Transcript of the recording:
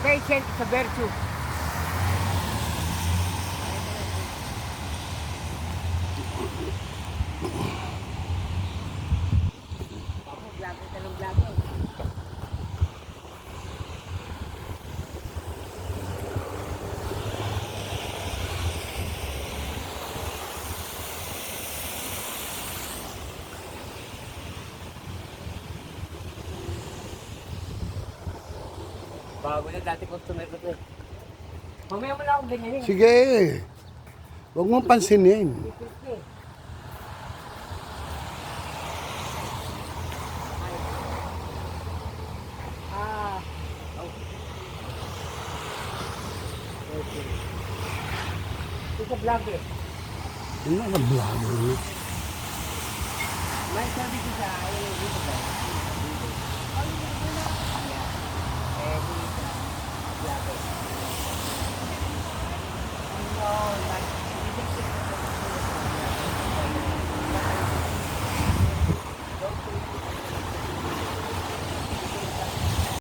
patient is a virtue. Bago na dati customer ko to. Mamaya mo lang akong ganyanin. Sige. Huwag mong pansinin. Ah. Okay. Ito vlogger. Ano na vlogger? May sabi ko sa ayaw dito ba?